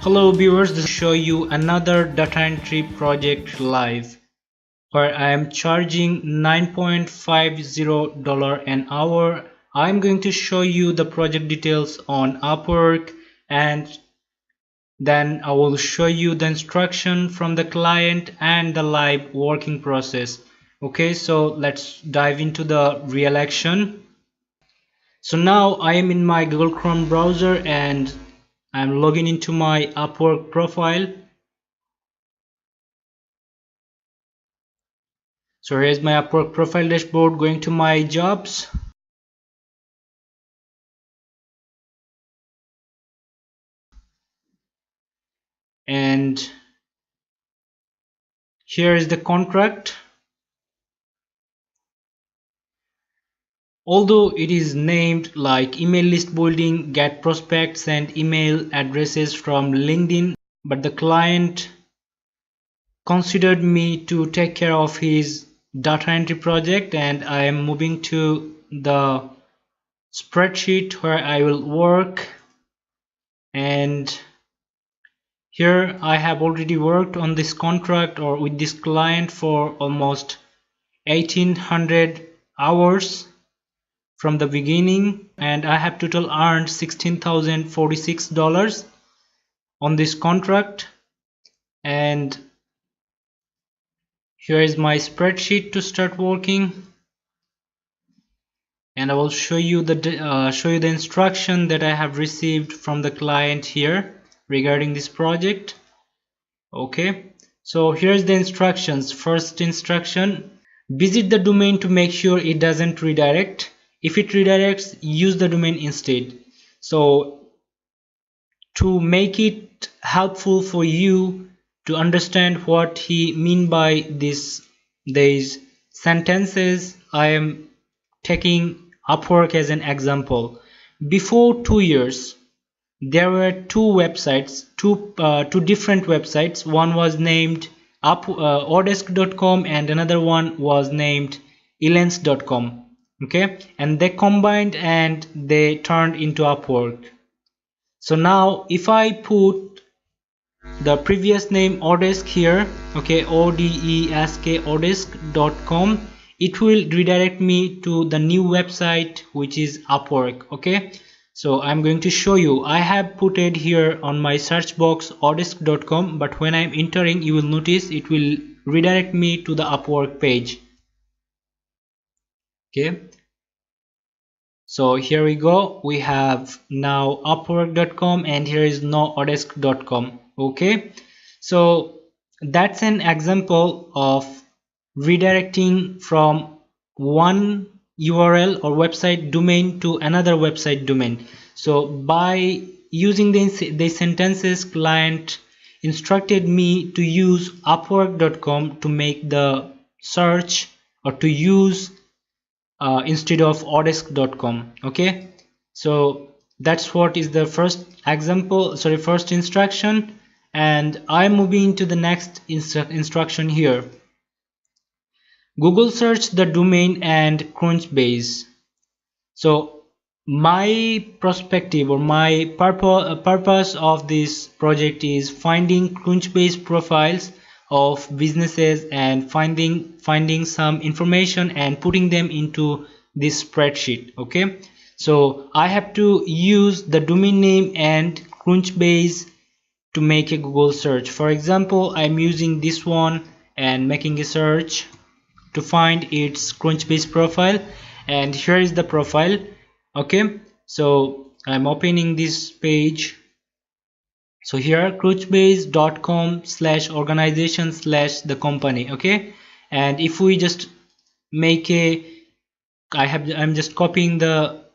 Hello viewers, this will show you another data entry project live where I am charging $9.50 an hour. I'm going to show you the project details on Upwork, and then I will show you the instruction from the client and the live working process. Okay, so let's dive into the real action. So now I am in my Google Chrome browser and I'm logging into my Upwork profile. So here's my Upwork profile dashboard. Going to my jobs, and here is the contract. Although it is named like email list building, get prospects and email addresses from LinkedIn, but the client considered me to take care of his data entry project, and I am moving to the spreadsheet where I will work. And here I have already worked on this contract or with this client for almost 1800 hours from the beginning, and I have total earned $16,046 on this contract. And here is my spreadsheet to start working, and I will show you the instruction that I have received from the client here regarding this project. Okay, so here's the instructions. First instruction: visit the domain to make sure it doesn't redirect. If it redirects, use the domain instead. So to make it helpful for you to understand what he mean by these sentences, I am taking Upwork as an example. Before 2 years, there were two different websites. One was named odesk.com and another one was named elance.com. Okay, and they combined and they turned into Upwork. So now if I put the previous name Odesk here, okay, odesk.com, it will redirect me to the new website, which is Upwork. Okay, so I'm going to show you. I have put it here on my search box odesk.com, but when I'm entering, you will notice it will redirect me to the Upwork page. Okay, so here we go. We have now upwork.com and here is no odesk.com. Okay, so that's an example of redirecting from one URL or website domain to another website domain. So by using the sentences, client instructed me to use upwork.com to make the search, or to use instead of odesk.com. Okay, so that's what is the first instruction, and I'm moving to the next instruction here. Google search the domain and Crunchbase. So my perspective or my purpose of this project is finding Crunchbase profiles of businesses and finding some information and putting them into this spreadsheet. Okay, so I have to use the domain name and Crunchbase to make a Google search. For example, I'm using this one and making a search to find its Crunchbase profile, and here is the profile. Okay, so I'm opening this page. So here crunchbase.com/organization/the company. Okay, and if we just make I'm just copying the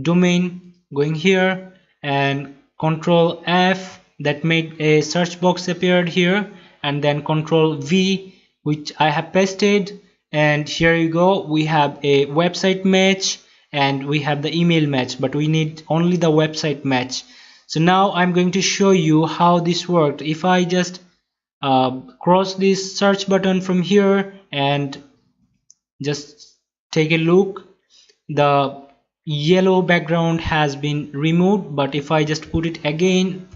domain, going here and Control F, that made a search box appeared here, and then Control V, which I have pasted, and here you go. We have a website match and we have the email match, but we need only the website match. So now I'm going to show you how this worked. If I just cross this search button from here and just take a look, the yellow background has been removed, but if I just put it again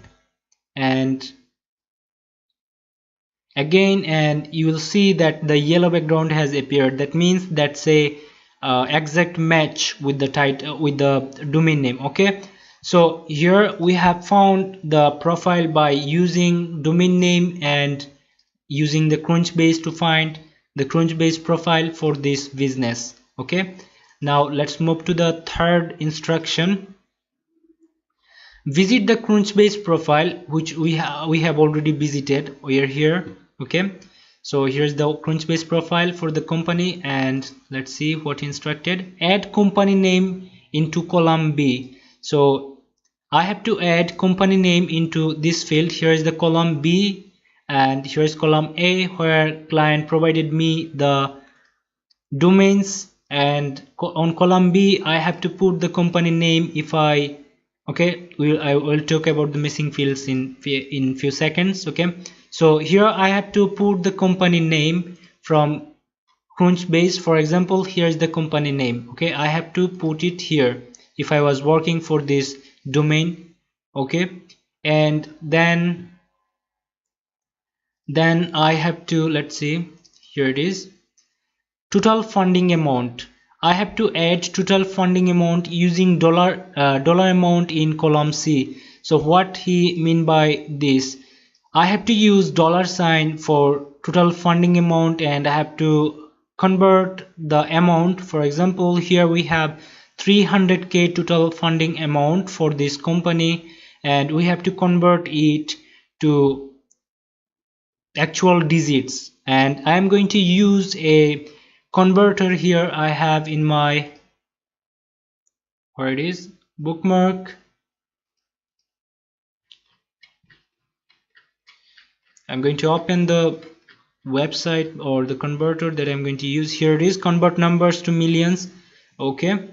and again, and you will see that the yellow background has appeared. That means that's a exact match with the title, with the domain name. Okay, so here we have found the profile by using domain name and using the Crunchbase to find the Crunchbase profile for this business. Okay, now let's move to the third instruction. Visit the Crunchbase profile, which we have already visited. We are here. Okay, so here's the Crunchbase profile for the company, and let's see what instructed. Add company name into column B. So I have to add company name into this field. Here is the column B, and here is column A, where client provided me the domains, and on column B I have to put the company name. If I I will talk about the missing fields in few seconds. Okay, so here I have to put the company name from Crunchbase. For example, here is the company name. Okay, I have to put it here if I was working for this domain. Okay, and then I have to, let's see, here it is, total funding amount. I have to add total funding amount using dollar amount in column C. So what he mean by this, I have to use $sign for total funding amount, and I have to convert the amount. For example, here we have 300k total funding amount for this company, and we have to convert it to actual digits, and I am going to use a converter here. I have in my, where it is, bookmark. I'm going to open the website or the converter that I'm going to use. Here it is, convert numbers to millions. Okay,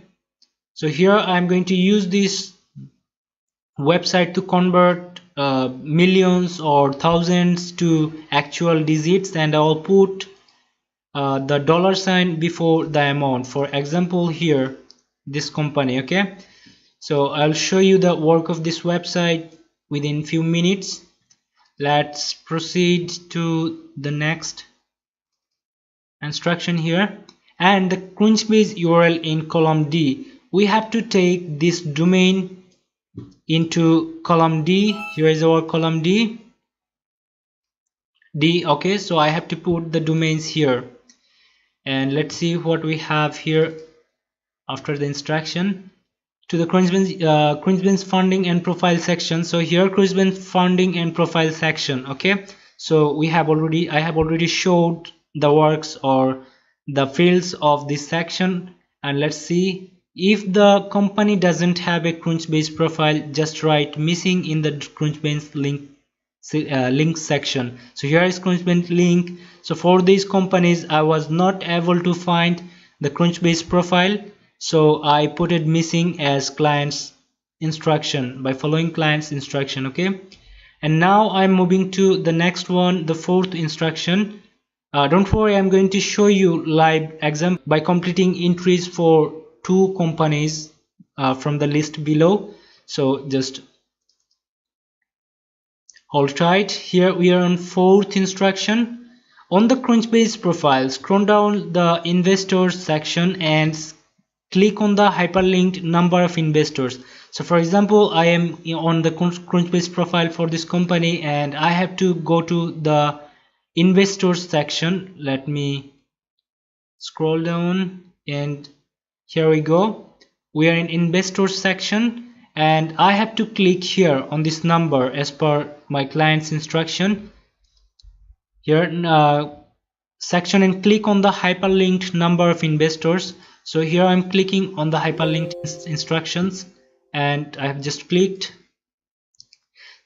so here I'm going to use this website to convert millions or thousands to actual digits, and I'll put the $sign before the amount. For example, here this company. Okay, so I'll show you the work of this website within few minutes. Let's proceed to the next instruction here, and the Crunchbase URL in column D. We have to take this domain into column D. Here is our column D. Okay, so I have to put the domains here, and let's see what we have here after the instruction. To the Crunchbase funding and profile section. So here Crunchbase funding and profile section. Okay, so I have already showed the works or the fields of this section, and let's see. If the company doesn't have a Crunchbase profile, just write missing in the Crunchbase link section. So here is Crunchbase link. So for these companies I was not able to find the Crunchbase profile, so I put it missing as client's instruction by following client's instruction. Okay, and now I'm moving to the next one, the fourth instruction. Don't worry, I'm going to show you live example by completing entries for two companies from the list below. So just hold tight. Here we are on fourth instruction. On the Crunchbase profile, scroll down the investors section and click on the hyperlinked number of investors. So for example, I am on the Crunchbase profile for this company, and I have to go to the investors section. Let me scroll down, and here we go. We are in investors section, and I have to click here on this number as per my client's instruction. Here section, and click on the hyperlinked number of investors. So here I'm clicking on the hyperlinked instructions, and I have just clicked.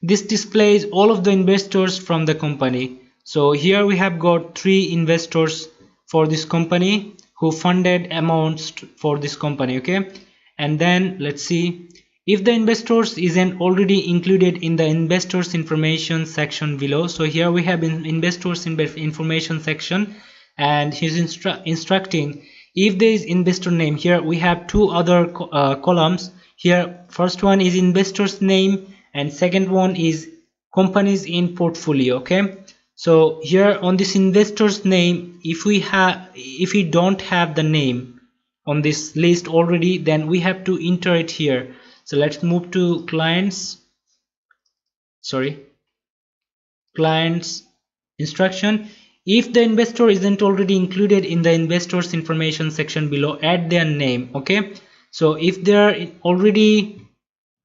This displays all of the investors from the company. So here we have got 3 investors for this company who funded amounts for this company. Okay, and then let's see if the investors isn't already included in the investors information section below. So here we have investors information section, and he's instructing if there is investor name. Here we have 2 other columns. Here first one is investors name, and second one is companies in portfolio. Okay, so here on this investor's name, if we don't have the name on this list already, then we have to enter it here. So let's move to clients instruction. If the investor isn't already included in the investors information section below, add their name. Okay, so if they are already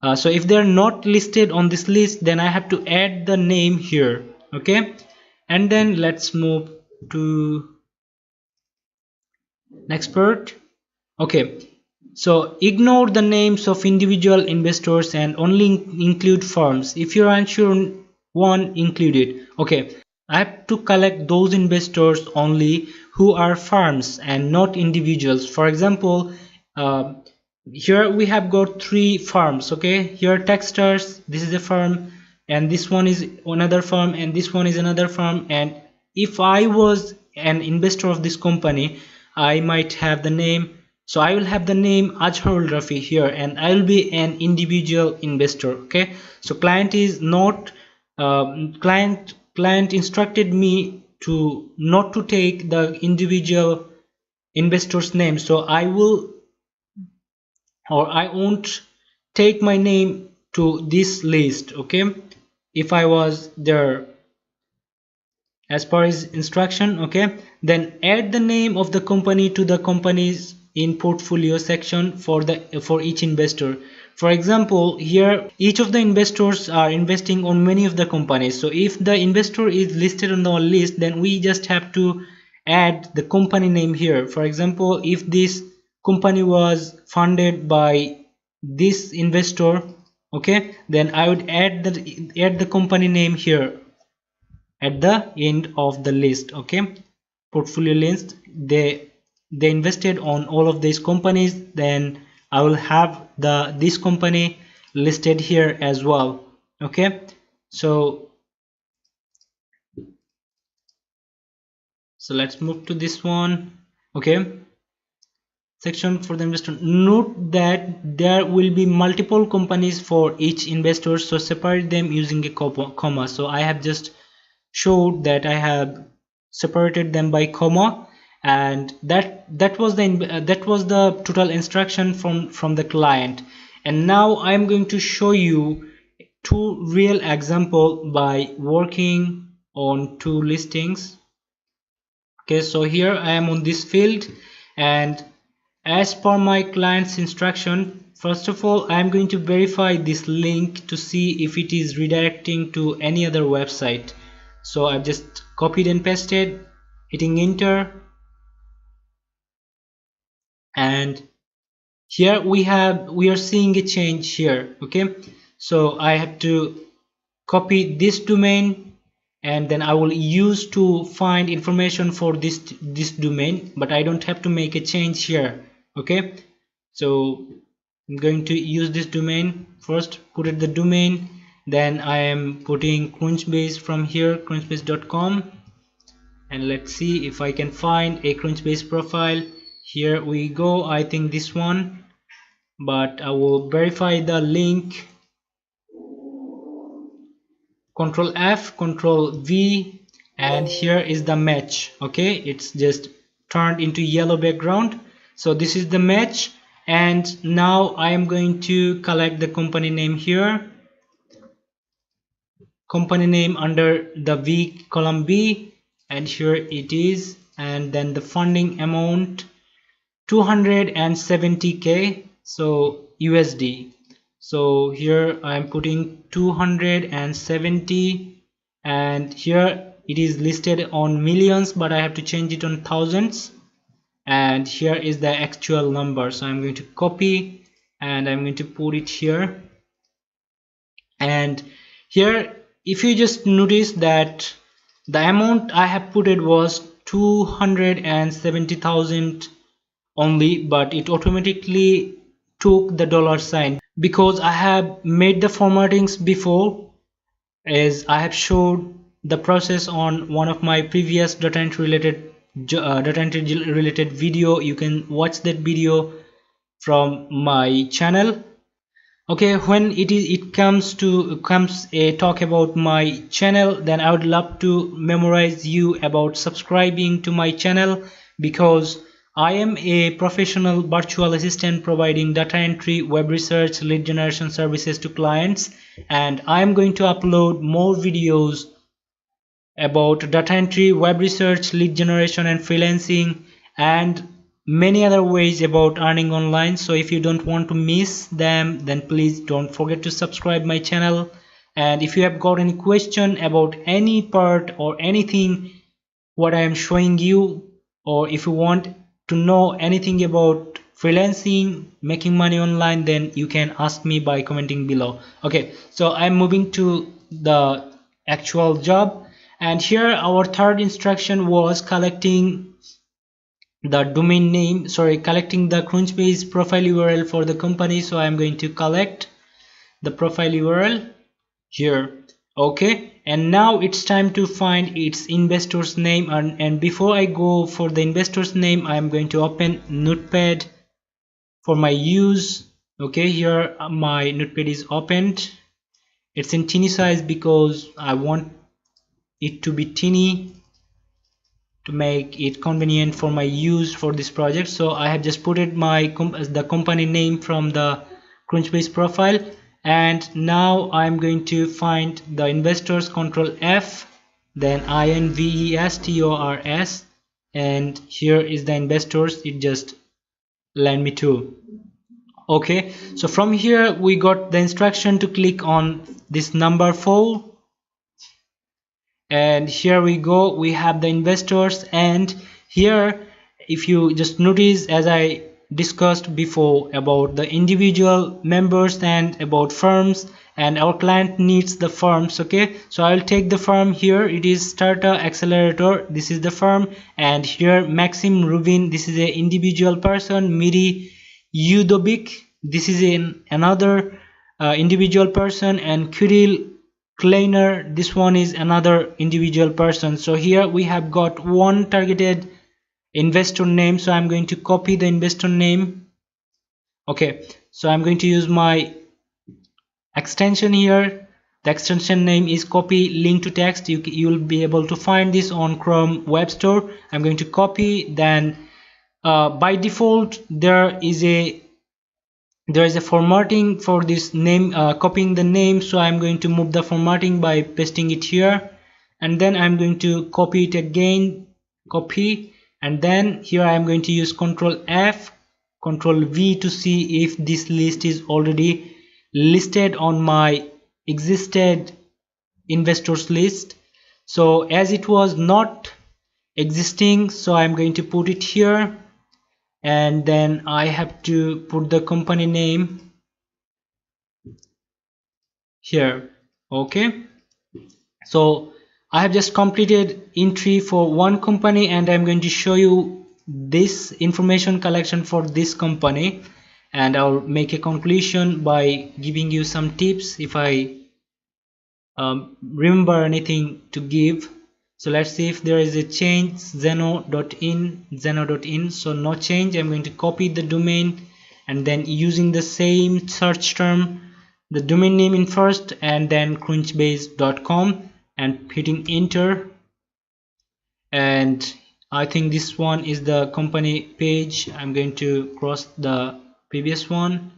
if they are not listed on this list, then I have to add the name here. Okay, and then let's move to next part. Okay, so ignore the names of individual investors and only include firms. If you're unsure, one included. Okay, I have to collect those investors only who are firms and not individuals. For example, here we have got 3 firms. Okay, here Techstars, this is a firm, and this one is another firm, and this one is another firm. And if I was an investor of this company, I might have the name. So I will have the name Ajharul Rafi here, and I will be an individual investor. Okay, so client is not client instructed me to not to take the individual investor's name, so I won't take my name to this list. Okay, if I was there as per his instruction. Okay, then add the name of the company to the companies in portfolio section for each investor. For example, here each of the investors are investing on many of the companies, so if the investor is listed on the list, then we just have to add the company name here. For example, if this company was funded by this investor, okay, then I would add the company name here at the end of the list. Okay, portfolio list, they invested on all of these companies, then I will have this company listed here as well. Okay, so let's move to this one. Okay, section for the investor. Note that there will be multiple companies for each investor, so separate them using a comma. So I have just showed that I have separated them by comma, and that was the total instruction from the client. And now I am going to show you 2 real example by working on 2 listings. Okay, so here I am on this field, and as per my client's instruction, first of all I am going to verify this link to see if it is redirecting to any other website. So I've just copied and pasted, hitting enter, and here we are seeing a change here. Okay, so I have to copy this domain, and then I will use to find information for this domain, but I don't have to make a change here. Okay, so I'm going to use this domain first, put it the domain, then I am putting Crunchbase from here, crunchbase.com, and let's see if I can find a Crunchbase profile. Here we go, I think this one, but I will verify the link. Control F, Control V, and here is the match. Okay, it's just turned into yellow background, so this is the match. And now I am going to collect the company name here, company name under the V column B, and here it is. And then the funding amount 270k, so USD. So here I am putting 270, and here it is listed on millions, but I have to change it on thousands, and here is the actual number. So I'm going to copy and I'm going to put it here. And here if you just notice that the amount I have put it was 270,000 only, but it automatically took the dollar sign because I have made the formattings before, as I have showed the process on one of my previous data entry related video. You can watch that video from my channel. Okay, when it comes a talk about my channel, then I would love to memorize you about subscribing to my channel, because I am a professional virtual assistant providing data entry, web research, lead generation services to clients, and I am going to upload more videos about data entry, web research, lead generation and freelancing, and many other ways about earning online. So if you don't want to miss them, then please don't forget to subscribe my channel. And if you have got any question about any part or anything what I am showing you, or if you want to know anything about freelancing, making money online, then you can ask me by commenting below. Okay, so I'm moving to the actual job, and here our third instruction was collecting the domain name, collecting the Crunchbase profile URL for the company. So I'm going to collect the profile URL here. Okay, and now it's time to find its investor's name, and before I go for the investor's name, I'm going to open Notepad for my use. Okay, here my Notepad is opened. It's in teeny size because I want it to be teeny to make it convenient for my use for this project. So I have just put it the company name from the Crunchbase profile, and now I'm going to find the investors. Control F, then investors, and here is the investors. It just land me to. Okay, so from here we got the instruction to click on this number 4, and here we go, we have the investors. And here, if you just notice, as I discussed before about the individual members and about firms, and our client needs the firms. Okay, so I'll take the firm. Here it is Startup Accelerator, this is the firm, and here Maxim Rubin, this is a individual person. Miri Udovic, this is another individual person, and Kirill Kleiner, this one is another individual person. So here we have got one targeted investor name, so I'm going to copy the investor name. Okay, so I'm going to use my extension here. The extension name is copy link to text. You will be able to find this on Chrome Web Store. I'm going to copy. Then by default there is a formatting for this name, copying the name, so I'm going to move the formatting by pasting it here, and then I'm going to copy it again, copy, and then here I'm going to use Control F, Control V to see if this list is already listed on my existed investors list. So as it was not existing, so I'm going to put it here, and then I have to put the company name here. Okay, so I have just completed entry for one company, and I'm going to show you this information collection for this company, and I'll make a conclusion by giving you some tips if I remember anything to give. So let's see if there is a change. Zeno.in, so no change. I'm going to copy the domain, and then using the same search term, the domain name in first, and then crunchbase.com, and hitting enter. And I think this one is the company page. I'm going to cross the previous one.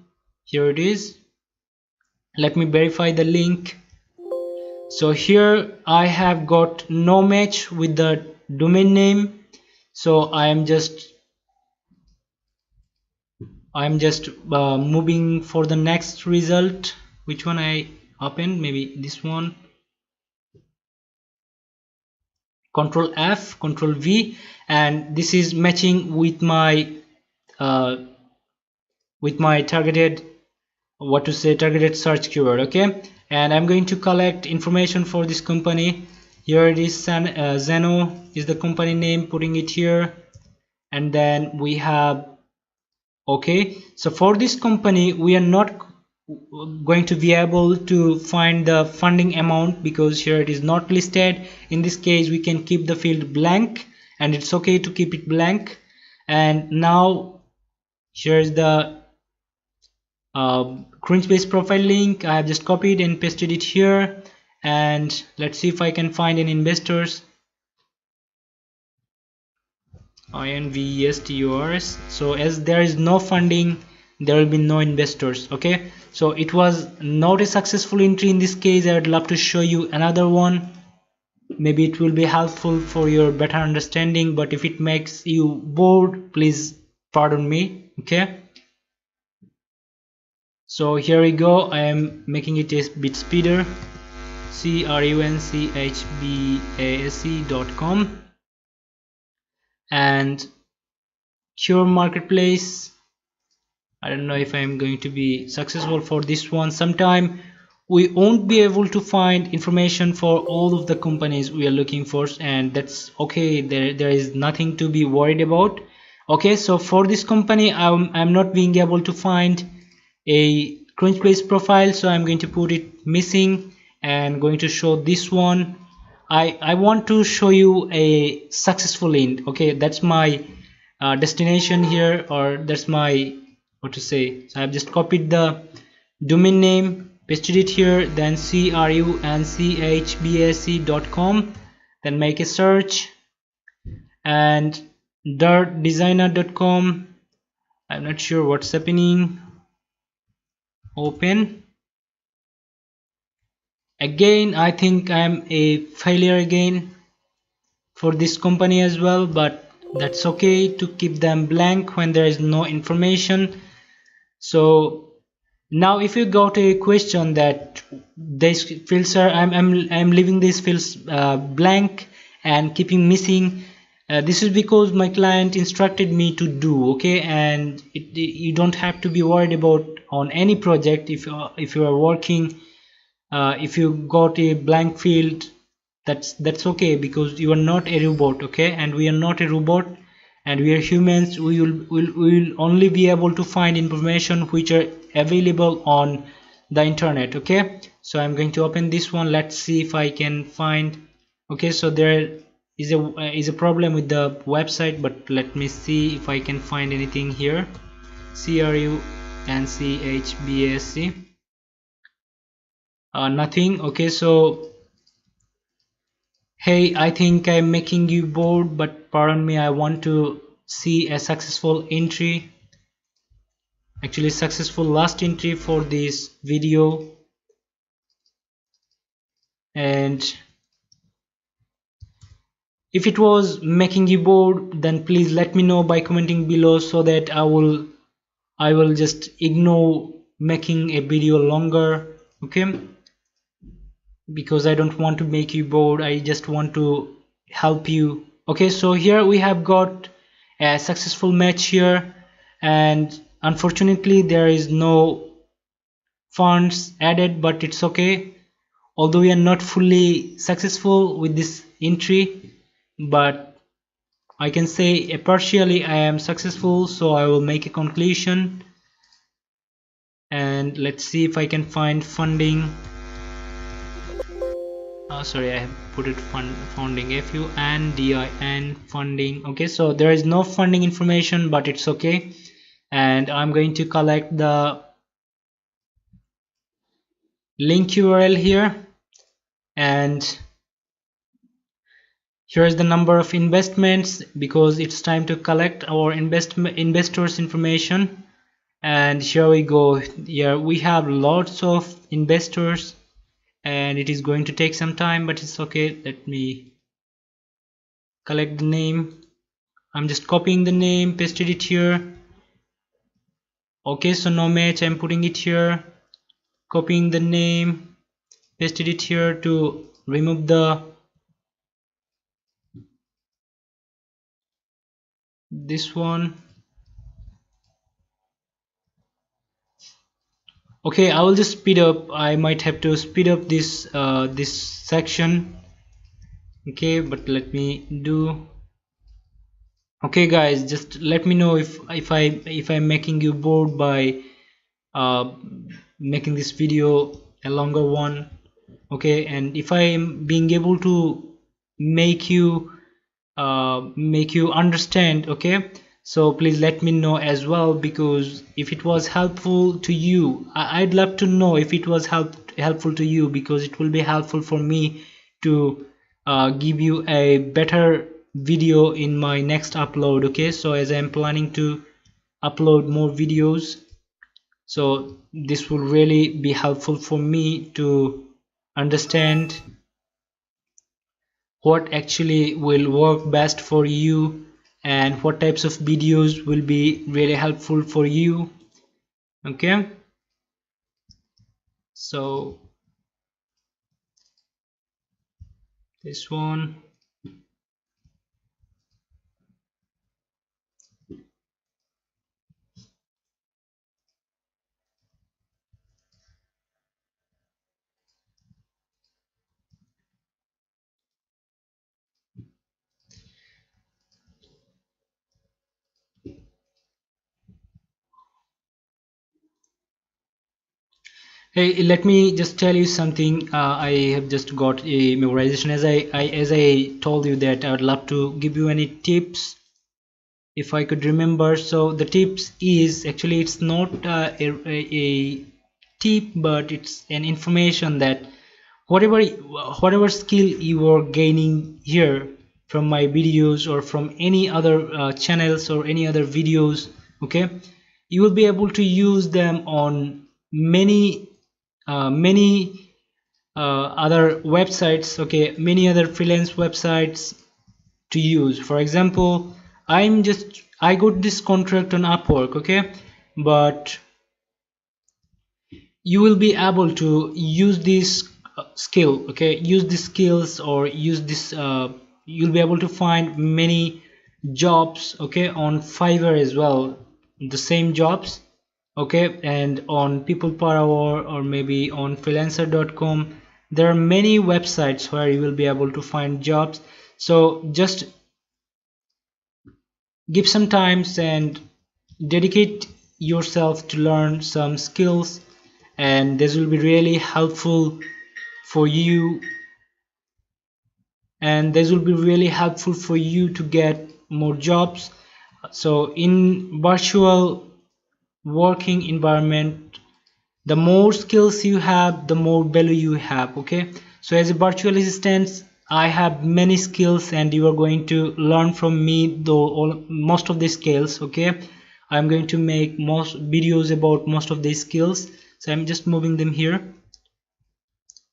Here it is. Let me verify the link. So here I have got no match with the domain name, so I am just moving for the next result. Which one I opened? Maybe this one. Control F, Control V, and this is matching with my targeted targeted search keyword. Okay, and I'm going to collect information for this company. Here it is, Zeno is the company name, putting it here, and then we have, okay, so for this company we are not going to be able to find the funding amount because here it is not listed. In this case we can keep the field blank, and it's okay to keep it blank. And now here's the Crunchbase profile link. I have just copied and pasted it here, and let's see if I can find any investors. investors. So as there is no funding, there will be no investors. Okay, so it was not a successful entry in this case. I would love to show you another one. Maybe it will be helpful for your better understanding, but if it makes you bored, please pardon me. Okay, so here we go. I am making it a bit speeder. crunchbase.com and Cure Marketplace. I don't know if I'm going to be successful for this one. Sometime we won't be able to find information for all of the companies we are looking for, and that's okay. There is nothing to be worried about. Okay, so for this company I'm not being able to find a Crunchbase profile, so I'm going to put it missing and going to show this one. I want to show you a successful end. Okay, that's my destination here, or that's my what to say. So I've just copied the domain name, pasted it here, then crunchbase.com, then make a search, and dirtdesigner.com. I'm not sure what's happening. Open. Again, I think I'm a failure again for this company as well, but that's okay to keep them blank when there is no information. So now if you got a question that these fields are I'm leaving these fields blank and keeping missing, this is because my client instructed me to do. Okay, and you don't have to be worried about on any project. If you are working, if you got a blank field, that's okay, because you are not a robot. Okay, and we are not a robot, and we are humans. We will only be able to find information which are available on the internet. Okay, so I'm going to open this one. Let's see if I can find. Okay, so there is a problem with the website, but let me see if I can find anything here. crunchbase. Nothing. Okay, so hey, I think I'm making you bored, but pardon me, I want to see a successful entry, actually successful last entry for this video. And if it was making you bored, then please let me know by commenting below, so that I will just ignore making a video longer. Okay, because I don't want to make you bored, I just want to help you. Okay, so here we have got a successful match here, and unfortunately there is no funds added, but it's okay. Although we are not fully successful with this entry, but I can say partially I am successful, so I will make a conclusion. And let's see if I can find funding. Sorry, I have put it funding, funding. Okay, so there is no funding information, but it's okay. And I'm going to collect the link URL here, and here is the number of investments, because it's time to collect our investors information. And here we go. Here we have lots of investors, and it is going to take some time, but it's okay. Let me collect the name. I'm just copying the name, pasted it here. Okay, so no match, I'm putting it here, copying the name, pasted it here to remove this one. Okay, I will just speed up. I might have to speed up this this section. Okay, but let me do. Okay guys, just let me know if I'm making you bored by making this video a longer one. Okay, and if I am being able to make you understand. Okay, So please let me know as well, because if it was helpful to you, I'd love to know if it was helpful to you, because it will be helpful for me to give you a better video in my next upload. Okay, so as I'm planning to upload more videos, so this will really be helpful for me to understand what actually will work best for you and what types of videos will be really helpful for you. Okay, so this one. Hey, let me just tell you something. I have just got a memorization. As I told you that I would love to give you any tips if I could remember. So the tips is actually, it's not a tip, but it's an information that whatever skill you are gaining here from my videos or from any other channels or any other videos, okay, you will be able to use them on many other websites, okay, many other freelance websites to use. For example, I got this contract on Upwork, okay, but you will be able to use this skill, okay, use these skills, or use this you'll be able to find many jobs, okay, on Fiverr as well, the same jobs, okay, and on people per hour, or maybe on freelancer.com. There are many websites where you will be able to find jobs. So just give some times and dedicate yourself to learn some skills, and this will be really helpful for you, and this will be really helpful for you to get more jobs. So in virtual working environment, the more skills you have, the more value you have, okay. So as a virtual assistant, I have many skills, and you are going to learn from me though most of the skills, okay. I'm going to make most videos about most of these skills. So I'm just moving them here,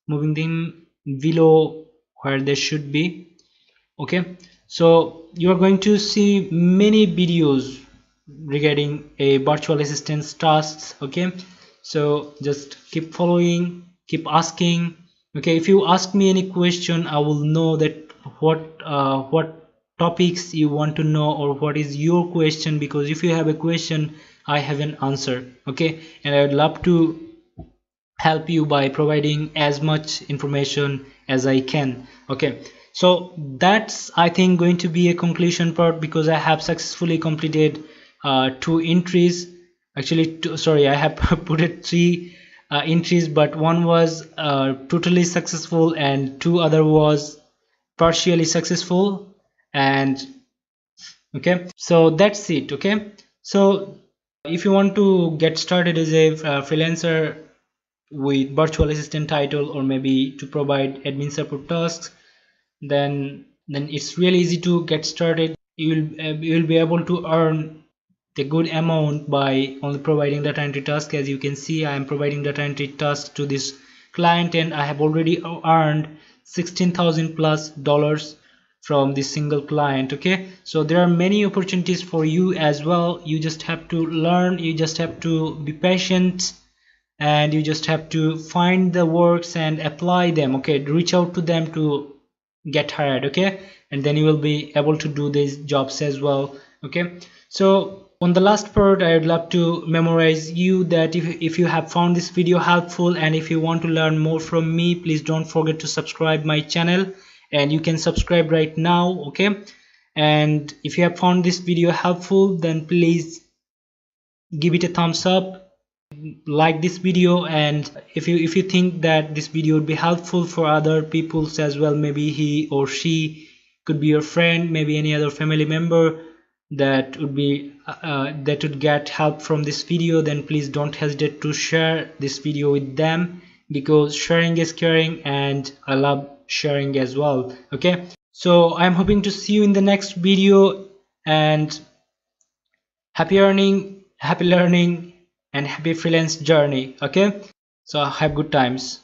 moving them below where they should be, okay. So you are going to see many videos regarding a virtual assistance tasks, okay. So just keep following, keep asking, okay. If you ask me any question, I will know that what topics you want to know, or what is your question, because if you have a question, I have an answer, okay, and I would love to help you by providing as much information as I can, okay. So that's, I think, going to be a conclusion part, because I have successfully completed 2 entries, actually sorry, I have put it 3 entries, but one was totally successful and 2 other was partially successful. And okay, so that's it, okay. So if you want to get started as a freelancer with virtual assistant title, or maybe to provide admin support tasks, then it's really easy to get started. You will be able to earn the good amount by only providing data entry task. As you can see, I am providing data entry task to this client, and I have already earned 16,000 plus dollars from this single client, okay. So there are many opportunities for you as well. You just have to learn, you just have to be patient, and you just have to find the works and apply them, okay. Reach out to them to get hired, okay, and then you will be able to do these jobs as well, okay. So on the last part, I would love to memorize you that if you have found this video helpful, and if you want to learn more from me, please don't forget to subscribe my channel, and you can subscribe right now, okay. And if you have found this video helpful, then please give it a thumbs up, like this video, and if you think that this video would be helpful for other peoples as well, maybe he or she could be your friend, maybe any other family member, that would get help from this video, then please don't hesitate to share this video with them, because sharing is caring and I love sharing as well. Okay, so I'm hoping to see you in the next video, and happy earning, happy learning, and happy freelance journey. Okay, so have good times.